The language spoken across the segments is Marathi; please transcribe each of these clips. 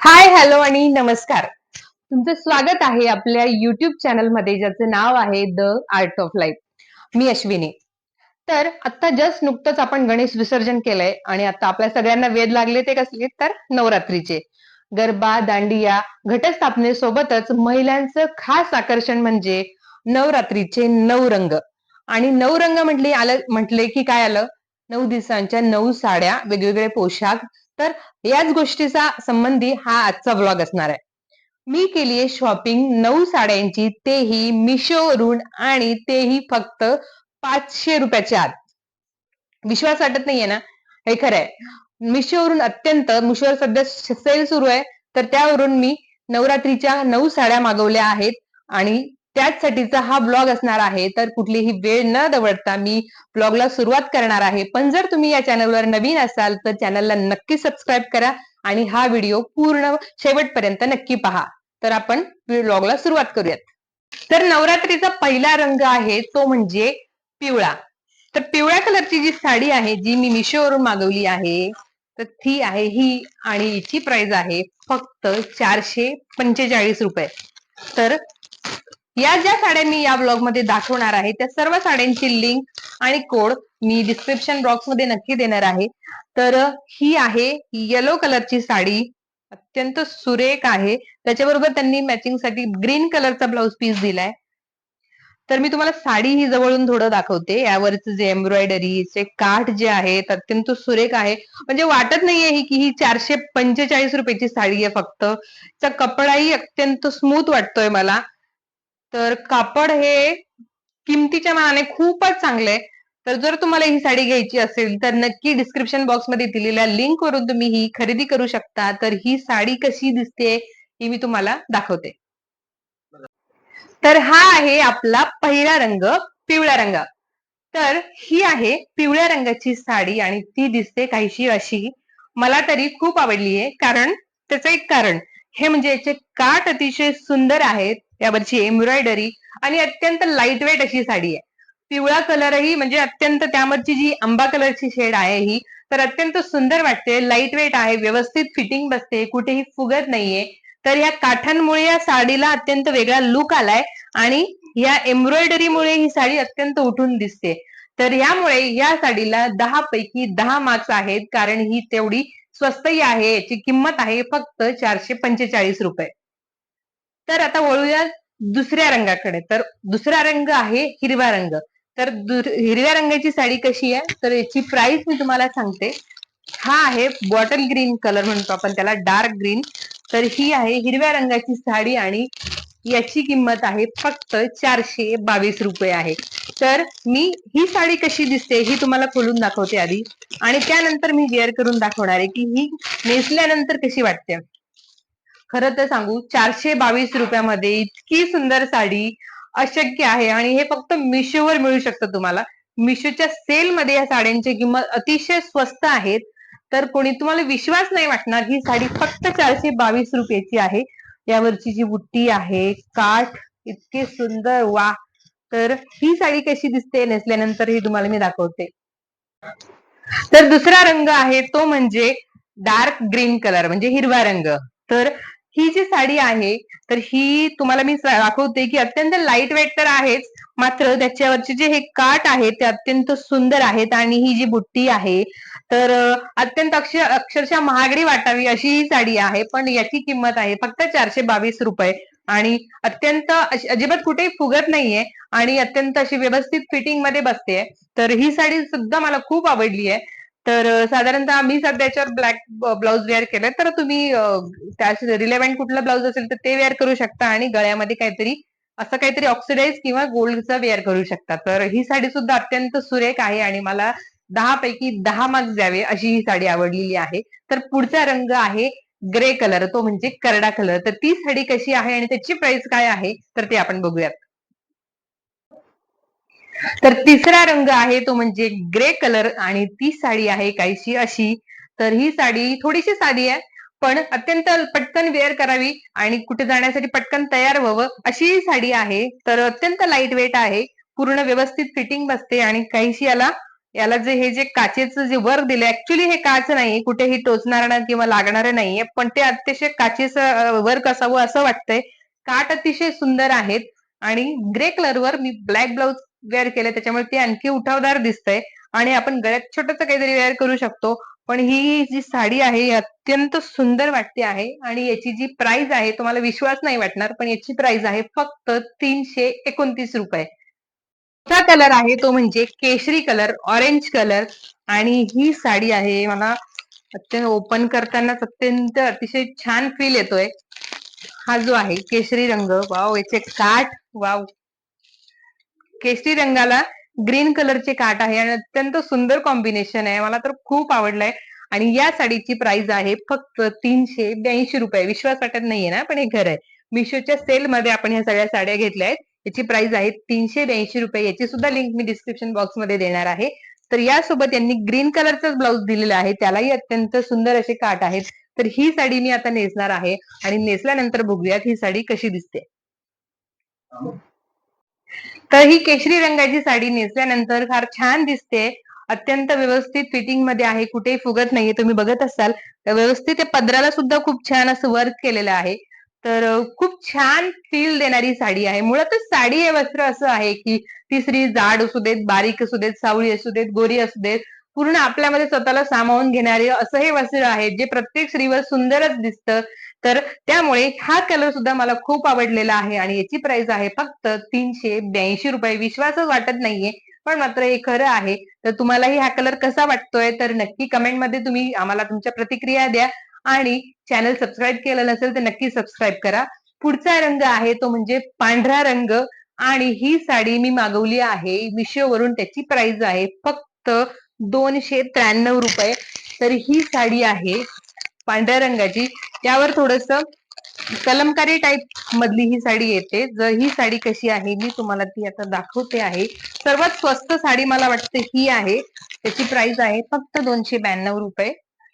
हाय, हॅलो आणि नमस्कार. तुमचं स्वागत आहे आपल्या YouTube चॅनलमध्ये ज्याचं नाव आहे द आर्ट ऑफ लाईफ. मी अश्विनी. तर आता जस्ट नुकतंच आपण गणेश विसर्जन केलंय आणि आता आपल्या सगळ्यांना वेध लागले ते कसले तर नवरात्रीचे. गरबा, दांडिया, घटस्थापनेसोबतच महिलांचं खास आकर्षण म्हणजे नवरात्रीचे 9 रंग. आणि 9 रंग म्हटले की काय आलं? 9 दिवसांच्या 9 साड्या, वेगवेगळे पोशाख. तर याच गोष्टीचा संबंधी हा आजचा व्लॉग असणार आहे. मी केली आहे शॉपिंग 9 साड्यांची, तेही मिशोवरून आणि तेही फक्त ₹500 आत. विश्वास वाटत नाहीये ना? हे खरं आहे. मिशोवर सध्या सेल सुरू आहे. तर त्यावरून मी नवरात्रीच्या 9 साड्या मागवल्या आहेत आणि त्याचसाठीचा हा ब्लॉग असणार आहे. तर कुठलीही वेळ न दवडता मी ब्लॉगला सुरुवात करणार आहे. पण जर तुम्ही या चॅनलवर नवीन असाल तर चॅनलला नक्की सबस्क्राईब करा आणि हा व्हिडिओ पूर्ण शेवटपर्यंत नक्की पहा. तर आपण ब्लॉगला सुरुवात करूयात. तर नवरात्रीचा पहिला रंग आहे तो म्हणजे पिवळा. तर पिवळ्या कलरची जी साडी आहे जी मी मिशोवरून मागवली आहे तर ती आहे ही आणि हिची प्राइस आहे फक्त ₹445. तर या ज्या साड्या मी या ब्लॉग मध्ये दाखवणार आहे त्या सर्व साड्यांची लिंक आणि कोड मी डिस्क्रिप्शन बॉक्स मध्ये नक्की देणार आहे. तर ही आहे येलो कलरची साडी, अत्यंत सुरेख आहे. त्याच्याबरोबर त्यांनी मॅचिंग साठी ग्रीन कलरचा ब्लाउज पीस दिलाय. तर मी तुम्हाला साडी ही जवळून थोडं दाखवते. यावरचे जे एम्ब्रॉयडरीचे काठ जे आहेत अत्यंत सुरेख आहे. म्हणजे वाटत नाहीये की ही ₹445 साडी आहे फक्त. त्याचा कपडाही अत्यंत स्मूथ वाटतोय मला. तर कापड हे किमतीच्या मानाने खूपच चांगले आहे. तर जर तुम्हाला ही साडी घ्यायची असेल तर नक्की डिस्क्रिप्शन बॉक्स मध्ये दिलेल्या लिंक वरून तुम्ही ही खरेदी करू शकता. तर ही साडी कशी दिसते ही मी तुम्हाला दाखवते. तर हा आहे आपला पहिला रंग, पिवळा रंग. तर ही आहे पिवळ्या रंगाची साडी आणि ती दिसते काहीशी अशी. मला तरी खूप आवडली आहे कारण त्याचं एक कारण हे म्हणजे याचे काठ अतिशय सुंदर आहेत, यावरची एम्ब्रॉयडरी आणि अत्यंत लाईट वेट अशी साडी आहे. पिवळा कलरही म्हणजे अत्यंत त्यावरची जी आंबा कलरची शेड आहे ही तर अत्यंत सुंदर वाटते, लाईट वेट आहे, व्यवस्थित फिटिंग बसते, कुठेही फुगत नाहीये. तर या काठांमुळे या साडीला अत्यंत वेगळा लुक आलाय आणि या एम्ब्रॉयडरीमुळे ही साडी अत्यंत उठून दिसते. तर यामुळे या साडीला 10 पैकी 10 मार्क्स आहेत कारण ही तेवढी स्वस्तही आहे. याची किंमत आहे फक्त ₹445. तर आता वळूया दुसऱ्या रंगाकडे. तर दुसरा रंग आहे हिरवा रंग. तर हिरव्या रंगाची साडी कशी आहे तर याची प्राइस मी तुम्हाला सांगते. हा आहे बॉटल ग्रीन कलर म्हणतो आपण त्याला, डार्क ग्रीन. तर ही आहे हिरव्या रंगाची साडी आणि याची किंमत आहे फक्त ₹422 आहे. तर मी ही साडी कशी दिसते ही तुम्हाला खोलून दाखवते आधी आणि त्यानंतर मी वेअर करून दाखवणार आहे की ही नेसल्यानंतर कशी वाटते. खरं तर सांगू ₹422 मध्ये इतकी सुंदर साडी अशक्य आहे आणि हे फक्त मिशोवर मिळू शकतं तुम्हाला. मिशोच्या सेलमध्ये या साड्यांची किंमत अतिशय स्वस्त आहेत. तर कोणी तुम्हाला विश्वास नाही वाटणार, ही साडी फक्त ₹422 आहे. यावरची जी बुट्टी आहे, काठ इतके सुंदर, वा. तर ही साडी कशी दिसते नेसल्यानंतर ही तुम्हाला मी दाखवते. तर दुसरा रंग आहे तो म्हणजे डार्क ग्रीन कलर म्हणजे हिरवा रंग. तर ही जी साडी आहे तर ही तुम्हाला मी दाखवते की अत्यंत लाईट वेट तर आहेच, मात्र त्याच्यावरचे जे हे काठ आहेत ते अत्यंत सुंदर आहेत आणि ही जी बुट्टी आहे तर अत्यंत अक्षरशः महागडी वाटावी अशी ही साडी आहे. पण याची किंमत आहे फक्त ₹422 आणि अत्यंत अजिबात कुठेही फुगत नाहीये आणि अत्यंत अशी व्यवस्थित फिटिंग मध्ये बसते. तर ही साडी सुद्धा मला खूप आवडली आहे. तर साधारणतः मी सध्याच्यावर ब्लॅक ब्लाउज वेअर केलंय. तर तुम्ही त्याच रिलेव्हंट कुठलं ब्लाउज असेल तर ते वेअर करू शकता आणि गळ्यामध्ये काहीतरी असं काहीतरी ऑक्सिडाइज किंवा गोल्डचं वेअर करू शकता. तर ही साडी सुद्धा अत्यंत सुरेख आहे आणि मला 10 पैकी 10 मार्क्स द्यावे अशी ही साडी आवडलेली आहे. तर पुढचा रंग आहे ग्रे कलर, तो म्हणजे करडा कलर. तर ती साडी कशी आहे आणि त्याची प्राइस काय आहे तर ते आपण बघूयात. तर तिसरा रंग आहे तो म्हणजे ग्रे कलर आणि ती साडी आहे काहीशी अशी. तर ही साडी थोडीशी साधी आहे पण अत्यंत पटकन वेअर करावी आणि कुठे जाण्यासाठी पटकन तयार व्हावं अशी ही साडी आहे. तर अत्यंत लाईट वेट आहे, पूर्ण व्यवस्थित फिटिंग बसते आणि काहीशी याला याला हे जे काचेचं जे वर्क दिलं, ऍक्च्युली हे काच नाही, कुठेही टोचणार किंवा लागणार नाहीये, पण ते अतिशय काचेचं वर्क असावं असं वाटतंय. काठ अतिशय सुंदर आहेत आणि ग्रे कलरवर मी ब्लॅक ब्लाउज वेअर केलंय, त्याच्यामुळे ते आणखी उठावदार दिसतंय आणि आपण गळ्यात छोटंसं काहीतरी वेअर करू शकतो. पण ही जी साडी आहे ही अत्यंत सुंदर वाटते आहे आणि याची जी प्राइस आहे तुम्हाला विश्वास नाही वाटणार, पण याची प्राइस आहे फक्त ₹329. चा कलर आहे तो म्हणजे केशरी कलर, ऑरेंज कलर आणि ही साडी आहे मला अत्यंत ओपन करतानाच अत्यंत अतिशय छान फील येतोय. हा जो आहे केशरी रंग, वाव, याचे काठ, वाव, केशरी रंगाला ग्रीन कलरचे काठ आहे आणि अत्यंत सुंदर कॉम्बिनेशन आहे. मला तर खूप आवडलंय आणि या साडीची प्राइस आहे फक्त ₹382. विश्वास वाटत नाहीये ना, पण हे खरं आहे. मिशोच्या सेलमध्ये आपण ह्या सगळ्या साड्या घेतल्या आहेत. याची प्राइस आहे ₹382. याची सुद्धा लिंक मी डिस्क्रिप्शन बॉक्समध्ये देणार आहे. तर यासोबत यांनी ग्रीन कलरचाच ब्लाऊज दिलेला आहे, त्यालाही अत्यंत सुंदर असे काठ आहेत. तर ही साडी मी आता नेसणार आहे आणि नेसल्यानंतर बघूयात ही साडी कशी दिसते. तर ही केशरी रंगाची साडी नेसल्यानंतर फार छान दिसते. अत्यंत व्यवस्थित फिटिंग मध्ये आहे, कुठेही फुगत नाहीये. तुम्ही बघत असाल तर व्यवस्थित त्या पदराला सुद्धा खूप छान असं वर्क केलेलं आहे. तर खूप छान फील देणारी साडी आहे. मुळातच साडी हे वस्त्र असं आहे की ती स्त्री जाड असू देत, बारीक असू देत, सावळी असू देत, गोरी असू देत, पूर्ण आपल्यामध्ये स्वतःला सामावून घेणारे असं हे वस्त्र आहे, जे प्रत्येक स्त्रीवर सुंदरच दिसतं. तर त्यामुळे हा कलर सुद्धा मला खूप आवडलेला आहे आणि याची प्राइस आहे फक्त ₹382. विश्वासच वाटत नाहीये, पण मात्र हे खरं आहे. तर तुम्हालाही हा कलर कसा वाटतोय तर नक्की कमेंटमध्ये तुम्ही आम्हाला तुमच्या प्रतिक्रिया द्या आणि चॅनल सबस्क्राईब केलं नसेल तर नक्की सबस्क्राईब करा. पुढचा रंग आहे तो म्हणजे पांढरा रंग आणि ही साडी मी मागवली आहे मिशोवरून. त्याची प्राइस आहे फक्त ₹293. तर ही साडी आहे पांढऱ्या रंगाची, त्यावर थोडस कलमकारी टाइप मधली ही साडी येते. जर ही साडी कशी आहे मी तुम्हाला ती आता दाखवते आहे. सर्वात स्वस्त साडी मला वाटते ही आहे. त्याची प्राइस आहे फक्त ₹292.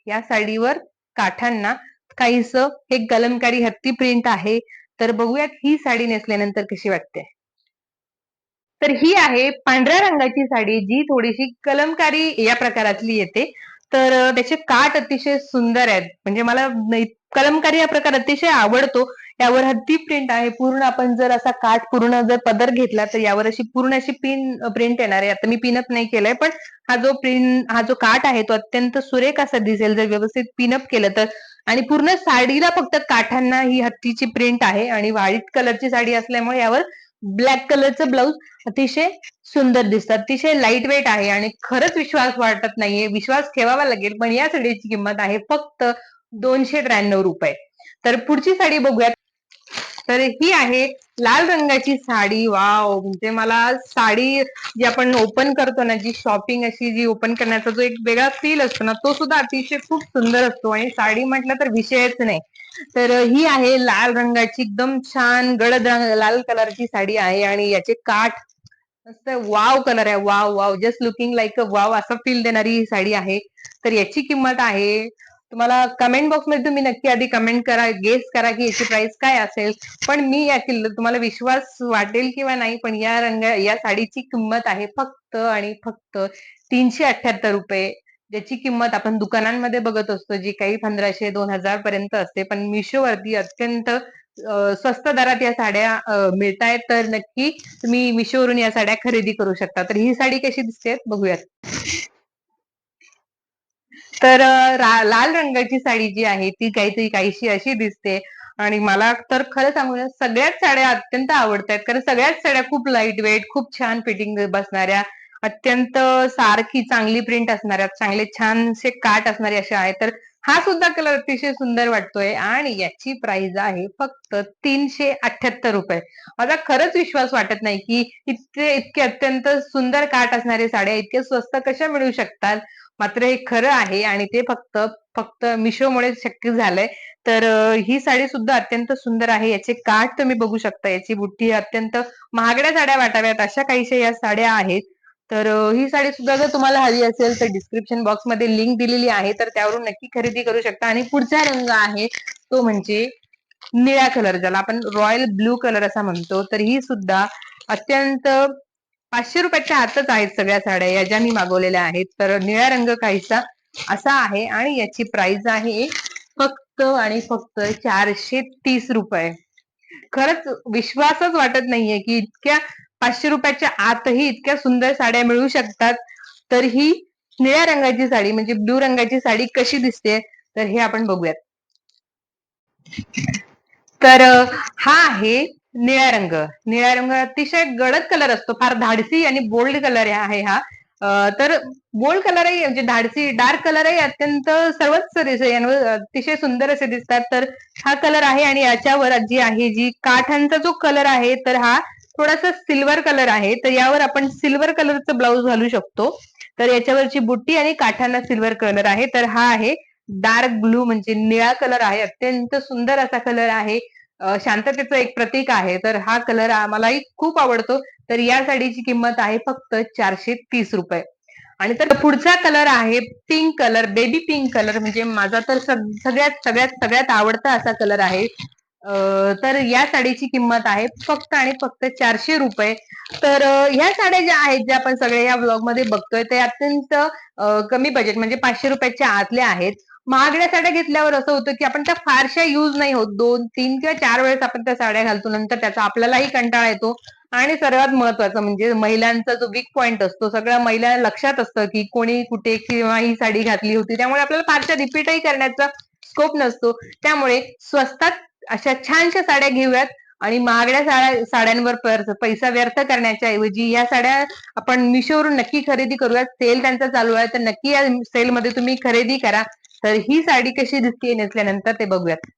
या साडीवर काठांना काहीस हे कलमकारी हत्ती प्रिंट आहे. तर बघूयात ही साडी नेसल्यानंतर कशी वाटते. तर ही आहे पांढऱ्या रंगाची साडी, जी थोडीशी कलमकारी या प्रकारातली येते. तर त्याचे काठ अतिशय सुंदर आहेत. म्हणजे मला कलमकारी हा प्रकार अतिशय आवडतो. यावर हत्ती प्रिंट आहे पूर्ण. आपण जर असा काठ पूर्ण जर पदर घेतला तर यावर अशी पूर्ण अशी पिन प्रिंट येणार आहे. आता मी पिनअप नाही केलंय, पण हा जो काठ आहे तो अत्यंत सुरेख असा दिसेल जर व्यवस्थित पिनअप केलं तर. आणि पूर्ण साडीला फक्त काठांना ही हत्तीची प्रिंट आहे आणि व्हाईट कलरची साडी असल्यामुळे यावर ब्लॅक कलरचं ब्लाऊज अतिशय सुंदर दिसतं. अतिशय लाईट वेट आहे आणि खरंच विश्वास वाटत नाहीये. विश्वास ठेवावा लागेल, पण या साडीची किंमत आहे फक्त ₹293. तर पुढची साडी बघूयात. तर ही आहे लाल रंगाची साडी. वाव, म्हणजे मला साडी जी आपण ओपन करतो ना, जी शॉपिंग अशी जी ओपन करण्याचा जो एक वेगळा फील असतो ना, तो सुद्धा अतिशय खूप सुंदर असतो आणि साडी म्हटलं तर विषयच नाही. तर ही आहे लाल रंगाची एकदम छान गडद लाल कलरची साडी आहे आणि याचे काठ मस्त वाव कलर आहे. Wow wow, just looking like a wow असं फील देणारी ही साडी आहे. तर याची किंमत आहे, तुम्हाला कमेंट बॉक्समध्ये तुम्ही नक्की आधी कमेंट करा, गेस करा की याची प्राइस काय असेल. पण मी या तुम्हाला विश्वास वाटेल किंवा नाही, पण या साडीची किंमत आहे फक्त आणि फक्त ₹378. ज्याची किंमत आपण दुकानांमध्ये बघत असतो जी काही 1500-2000 पर्यंत असते, पण मिशोवरती अत्यंत स्वस्त दरात या साड्या मिळतायत. तर नक्की तुम्ही मिशोवरून या साड्या खरेदी करू शकता. तर ही साडी कशी दिसते बघूयात. तर लाल रंगाची साडी जी आहे ती काहीशी अशी दिसते आणि मला तर खरं सांगू ना, सगळ्याच साड्या अत्यंत आवडतात, कारण सगळ्याच साड्या खूप लाईट वेट, खूप छान फिटिंग बसणाऱ्या, अत्यंत सारखी चांगली प्रिंट असणाऱ्या, चांगले छानसे काठ असणारे अशा आहेत. तर हा सुद्धा कलर अतिशय सुंदर वाटतोय आणि याची प्राइस आहे फक्त ₹378. माझा खरंच विश्वास वाटत नाही की इतके अत्यंत सुंदर काठ असणारे साड्या इतके स्वस्त कशा मिळू शकतात. मात्र हे खरं आहे आणि ते फक्त फक्त मिशोमुळे शक्य झालंय. तर ही साडी सुद्धा अत्यंत सुंदर आहे. याचे काठ तुम्ही बघू शकता. याची बुट्टी अत्यंत महागड्या साड्या वाटाव्यात अशा काहीशा या साड्या आहेत. तर ही साडी सुद्धा जर तुम्हाला हवी असेल तर डिस्क्रिप्शन बॉक्समध्ये लिंक दिलेली आहे. तर त्यावरून नक्की खरेदी करू शकता. आणि पुढचा रंग आहे तो म्हणजे निळा कलर, ज्याला आपण रॉयल ब्लू कलर असा म्हणतो. तर ही सुद्धा अत्यंत 500 रुपयाच्या आतच आहेत सगळ्या साड्या या ज्या मी मागवलेल्या आहेत. तर निळा रंग काहीसा असा आहे आणि याची प्राइस आहे फक्त आणि फक्त 430 रुपये. खरंच विश्वासच वाटत नाहीये की इतक्या 500 रुपयाच्या आतही इतक्या सुंदर साड्या मिळू शकतात. तर ही निळ्या रंगाची साडी म्हणजे ब्लू रंगाची साडी कशी दिसते तर हे आपण बघूयात. तर हा आहे निळा रंग. निळा रंग अतिशय गडद कलर असतो, फार धाडसी आणि बोल्ड कलर आहे हा. तर बोल्ड कलरही म्हणजे धाडसी डार्क कलरही अत्यंत सर्वच अतिशय सुंदर असे दिसतात. तर हा कलर आहे आणि याच्यावर जी आहे जी काठांचा जो कलर आहे तर हा थोडासा सिल्वर कलर आहे. तर यावर आपण सिल्वर कलरचं ब्लाऊज घालू शकतो. तर याच्यावरची बुट्टी आणि काठांना सिल्वर कलर आहे. तर हा आहे डार्क ब्लू म्हणजे निळा कलर आहे. अत्यंत सुंदर असा कलर आहे. शांततेचं एक प्रतीक आहे. तर हा कलर मलाही खूप आवडतो. तर या साडीची किंमत आहे फक्त 430 रुपये. आणि तर पुढचा कलर आहे pink colour, baby pink colour म्हणजे माझा तर सगळ्यात सगळ्यात सगळ्यात आवडता असा कलर आहे. तर या साडीची किंमत आहे फक्त आणि फक्त 400 रुपये. तर ह्या साड्या ज्या आहेत ज्या आपण सगळ्या या ब्लॉग मध्ये बघतोय ते अत्यंत कमी बजेट म्हणजे 500 रुपयाच्या आतल्या आहेत. महागड्या साड्या घेतल्यावर असं होतं की आपण त्या फारशा युज नाही होत, 2, 3 किंवा 4 वेळेस आपण त्या साड्या घालतो, नंतर त्याचा आपल्यालाही कंटाळा येतो. आणि सर्वात महत्वाचं म्हणजे महिलांचा जो वीक पॉइंट असतो, सगळ्या महिला लक्षात असतं की कोणी कुठे किंवा ही साडी घातली होती, त्यामुळे आपल्याला फारशा रिपीटही करण्याचा स्कोप नसतो. त्यामुळे स्वस्तात अशा छानशा साड्या घेऊयात आणि महागड्या साड्यांवर पैसा व्यर्थ करण्याच्या ऐवजी या साड्या आपण मिशोवरून नक्की खरेदी करूयात. सेल त्यांचा चालू आहे तर नक्की या सेलमध्ये तुम्ही खरेदी करा. तर ही साडी कशी दिसते नेसल्यानंतर ते बघूयात.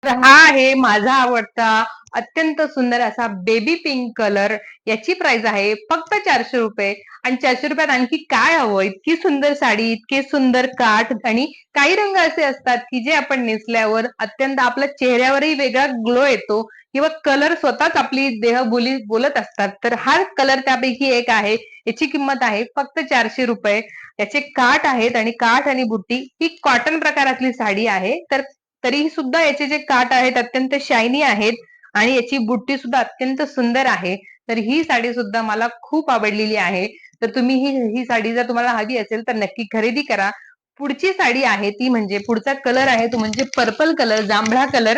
तर हा आहे माझा आवडता अत्यंत सुंदर असा बेबी पिंक कलर. याची प्राइस आहे फक्त 400 रुपये. आणि 400 रुपयात आणखी काय हवं? इतकी सुंदर साडी, इतके सुंदर काठ आणि काही रंग असे असतात की जे आपण नेसल्यावर अत्यंत आपल्या चेहऱ्यावरही वेगळा ग्लो येतो किंवा कलर स्वतःच आपली देहबोली बोलत असतात. तर हा कलर त्यापैकी एक आहे. याची किंमत आहे फक्त 400 रुपये. याचे काठ आहेत आणि काठ आणि बुट्टी ही कॉटन प्रकारातली साडी आहे. तर तरीही सुद्धा याचे जे काठ आहेत अत्यंत शायनी आहेत आणि याची बुट्टी सुद्धा अत्यंत सुंदर आहे. तर ही साडी सुद्धा मला खूप आवडलेली आहे. तर तुम्ही ही साडी जर तुम्हाला हवी असेल तर नक्की खरेदी करा. पुढची साडी आहे ती म्हणजे पुढचा कलर आहे तो म्हणजे पर्पल कलर, जांभळा कलर.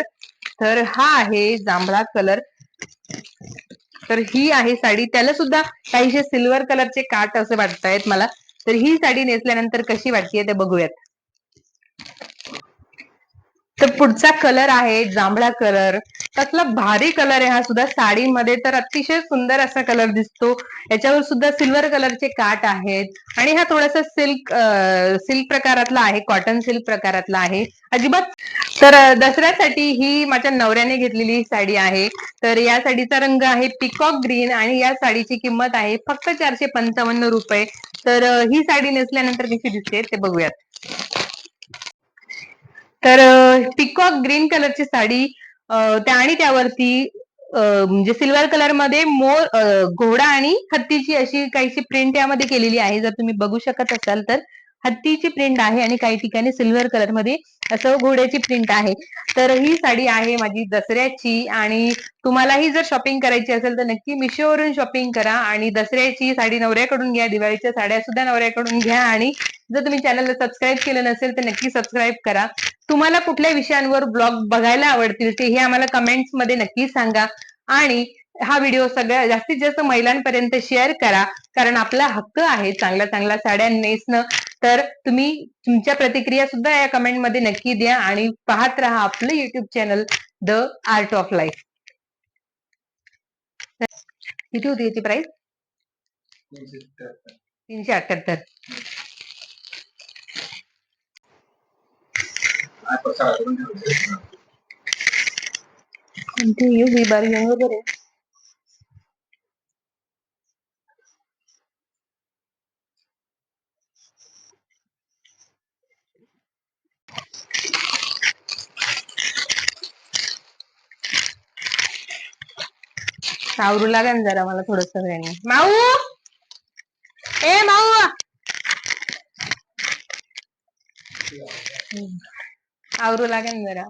तर हा आहे जांभळा कलर. तर ही आहे साडी, त्याला सुद्धा काहीशे सिल्वर कलरचे काठ असे वाटतायत मला. तर ही साडी नेसल्यानंतर कशी वाटतेय ते बघूयात. तर पुढचा कलर आहे जांभळा कलर. कसला भारी कलर आहे हा सुद्धा. साडीमध्ये तर अतिशय सुंदर असा कलर दिसतो. याच्यावर सुद्धा सिल्वर कलरचे काठ आहेत आणि हा थोडासा सिल्क प्रकारातला आहे, कॉटन सिल्क प्रकारातला आहे अजिबात. तर दसऱ्यासाठी ही माझ्या नवऱ्याने घेतलेली साडी आहे. तर या साडीचा रंग आहे पिकॉक ग्रीन आणि या साडीची किंमत आहे फक्त 455 रुपये. तर ही साडी नेसल्यानंतर कशी दिसते ते बघूयात. तर पिकॉक ग्रीन कलरची साडी आणि त्यावरती म्हणजे सिल्वर कलर मध्ये मोर, घोडा आणि हत्तीची अशी काहीशी प्रिंट यामध्ये केलेली आहे. जर तुम्ही बघू शकत असाल तर हत्तीची प्रिंट आहे आणि काही ठिकाणी सिल्वर कलर मध्ये असं घोड्याची प्रिंट आहे. तर ही साडी आहे माझी दसऱ्याची आणि तुम्हालाही जर शॉपिंग करायची असेल तर नक्की मिशोवरून शॉपिंग करा आणि दसऱ्याची साडी नवऱ्याकडून घ्या, दिवाळीच्या साड्या सुद्धा नवऱ्याकडून घ्या आणि जर तुम्ही चॅनलला सबस्क्राईब केलं नसेल तर नक्की सबस्क्राईब करा. तुम्हाला कुठल्या विषयांवर ब्लॉग बघायला आवडतील ते हे आम्हाला कमेंट्स मध्ये नक्की सांगा आणि हा व्हिडिओ सगळ्या जास्तीत जास्त महिलांपर्यंत शेअर करा. कारण आपला हक्क आहे चांगल्या चांगल्या साड्या नेसणं. तर तुम्ही तुमच्या प्रतिक्रिया सुद्धा या कमेंट मध्ये नक्की द्या आणि पाहत राहा आपलं YouTube channel the art of life. किती होती याची प्राइस? 378. ही बारी वगैरे आवरू लागेल जरा मला थोडस वेळाने. माऊ, ए माऊ, आवरू लागेल जरा.